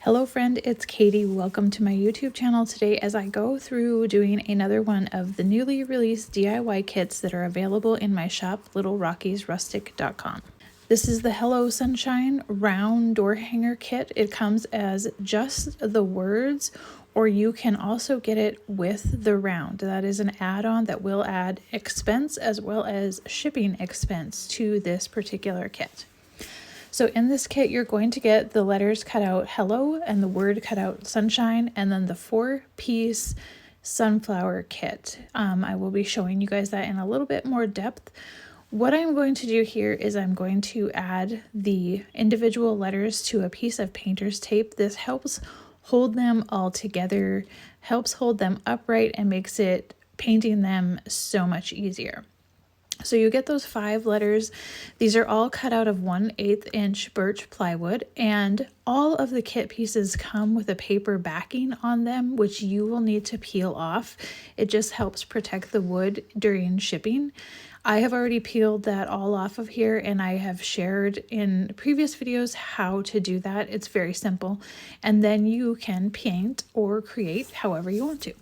Hello friend, it's Katie. Welcome to my YouTube channel today as I go through doing another one of the newly released DIY kits that are available in my shop, LittleRockiesRustic.com. This is the Hello Sunshine round door hanger kit. It comes as just the words, or you can also get it with the round. That is an add-on that will add expense as well as shipping expense to this particular kit. So in this kit, you're going to get the letters cut out hello and the word cut out sunshine, and then the 4-piece sunflower kit. I will be showing you guys that in a little bit more depth. What I'm going to do here is I'm going to add the individual letters to a piece of painter's tape. This helps hold them all together, helps hold them upright, and makes it painting them so much easier. So you get those 5 letters. These are all cut out of 1/8 inch birch plywood, and all of the kit pieces come with a paper backing on them, which you will need to peel off. It just helps protect the wood during shipping. I have already peeled that all off of here, and I have shared in previous videos how to do that. It's very simple, and then you can paint or create however you want to.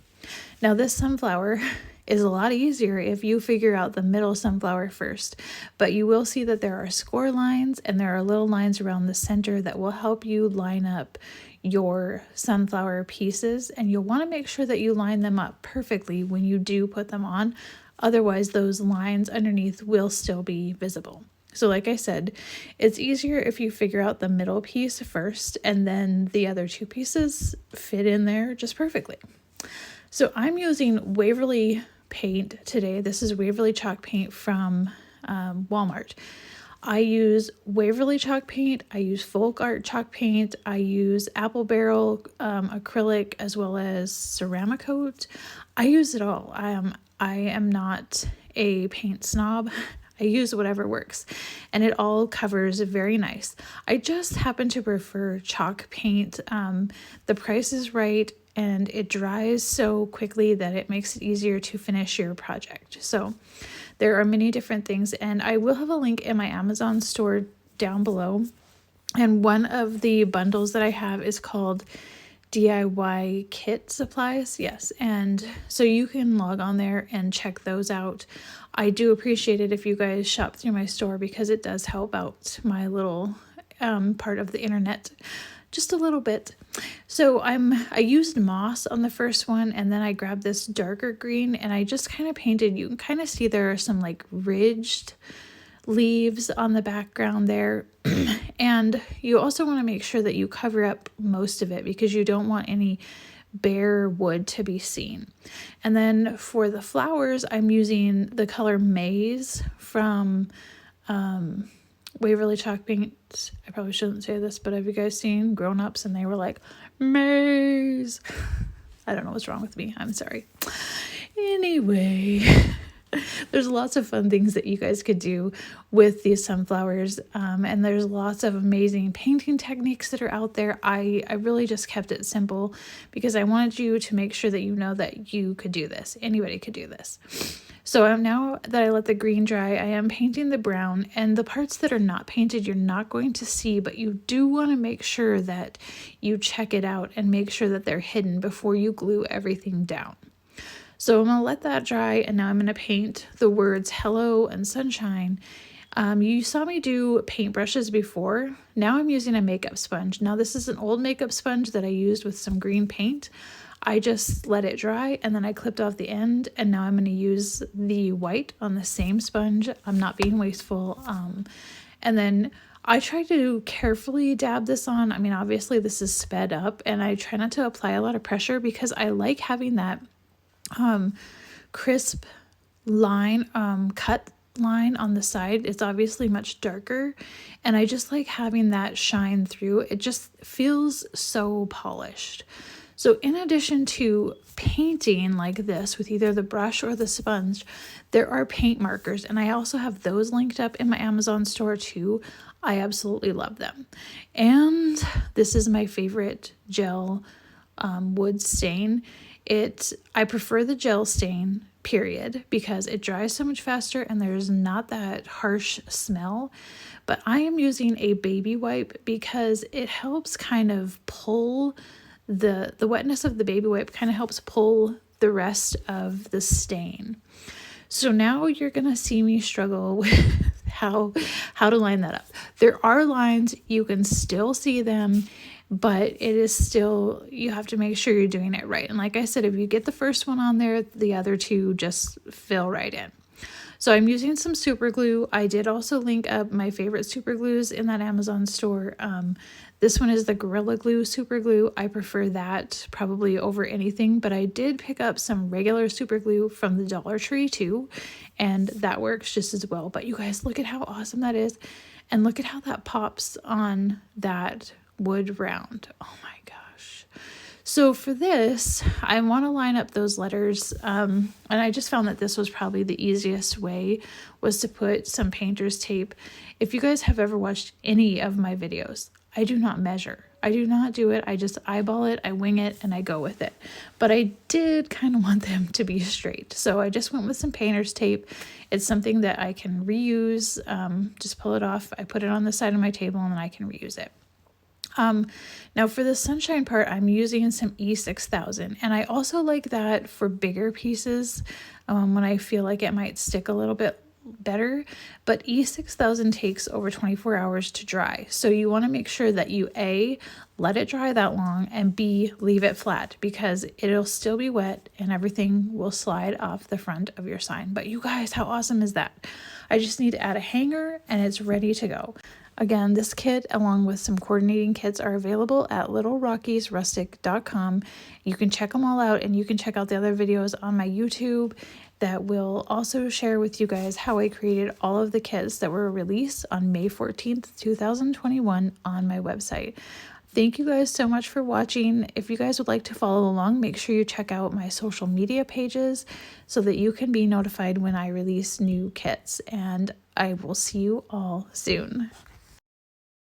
Now this sunflower is a lot easier if you figure out the middle sunflower first, but you will see that there are score lines and there are little lines around the center that will help you line up your sunflower pieces, and you'll want to make sure that you line them up perfectly when you do put them on. Otherwise, those lines underneath will still be visible. So like I said, it's easier if you figure out the middle piece first, and then the other 2 pieces fit in there just perfectly. So I'm using Waverly paint today. This is Waverly chalk paint from Walmart. I use Waverly chalk paint, I use folk art chalk paint, I use apple barrel acrylic, as well as Ceramicoat. I use it all. I am not a paint snob. I use whatever works, and it all covers very nice. I just happen to prefer chalk paint. The price is right, and it dries so quickly that it makes it easier to finish your project. So there are many different things, and I will have a link in my Amazon store down below. And one of the bundles that I have is called DIY kit supplies. Yes, and so you can log on there and check those out. I do appreciate it if you guys shop through my store, because it does help out my little part of the internet just a little bit. So I used moss on the first one, and then I grabbed this darker green, and I just kind of painted. You can kind of see there are some like ridged leaves on the background there. And you also want to make sure that you cover up most of it, because you don't want any bare wood to be seen. And then for the flowers, I'm using the color Maize from Waverly chalk paint. I probably shouldn't say this, but have you guys seen Grown Ups and they were like, Maize? I don't know what's wrong with me. I'm sorry. Anyway, there's lots of fun things that you guys could do with these sunflowers, and there's lots of amazing painting techniques that are out there. I really just kept it simple because I wanted you to make sure that you know that you could do this. Anybody could do this. So now that I let the green dry, I am painting the brown, and the parts that are not painted you're not going to see, but you do want to make sure that you check it out and make sure that they're hidden before you glue everything down. So I'm going to let that dry, and now I'm going to paint the words hello and sunshine. You saw me do paintbrushes before. Now I'm using a makeup sponge. Now this is an old makeup sponge that I used with some green paint. I just let it dry, and then I clipped off the end, and now I'm going to use the white on the same sponge. I'm not being wasteful. And then I try to carefully dab this on. I mean, obviously this is sped up, and I try not to apply a lot of pressure because I like having that crisp line, cut line on the side. It's obviously much darker, and I just like having that shine through. It just feels so polished. So in addition to painting like this with either the brush or the sponge, there are paint markers, and I also have those linked up in my Amazon store too. I absolutely love them. And this is my favorite gel wood stain. I prefer the gel stain period, because it dries so much faster and there's not that harsh smell. But I am using a baby wipe because it helps kind of pull the wetness of the baby wipe kind of helps pull the rest of the stain. So now you're gonna see me struggle with how to line that up. There are lines, you can still see them, but it is still, you have to make sure you're doing it right. And like I said, if you get the first one on there, the other two just fill right in. So I'm using some super glue. I did also link up my favorite super glues in that Amazon store. This one is the Gorilla Glue super glue. I prefer that probably over anything, but I did pick up some regular super glue from the Dollar Tree too, and that works just as well. But you guys, look at how awesome that is. And look at how that pops on that wood round. Oh my gosh. So for this, I want to line up those letters, and I just found that this was probably the easiest way, was to put some painter's tape. If you guys have ever watched any of my videos, I do not measure. I do not do it. I just eyeball it, I wing it, and I go with it. But I did kind of want them to be straight. So I just went with some painter's tape. It's something that I can reuse. Just pull it off. I put it on the side of my table and then I can reuse it. Now for the sunshine part, I'm using some E6000, and I also like that for bigger pieces when I feel like it might stick a little bit better, but E6000 takes over 24 hours to dry. So you want to make sure that you A, let it dry that long, and B, leave it flat, because it'll still be wet and everything will slide off the front of your sign. But you guys, how awesome is that? I just need to add a hanger and it's ready to go. Again, this kit along with some coordinating kits are available at LittleRockiesRustic.com. You can check them all out, and you can check out the other videos on my YouTube that will also share with you guys how I created all of the kits that were released on May 14th, 2021 on my website. Thank you guys so much for watching. If you guys would like to follow along, make sure you check out my social media pages so that you can be notified when I release new kits, and I will see you all soon.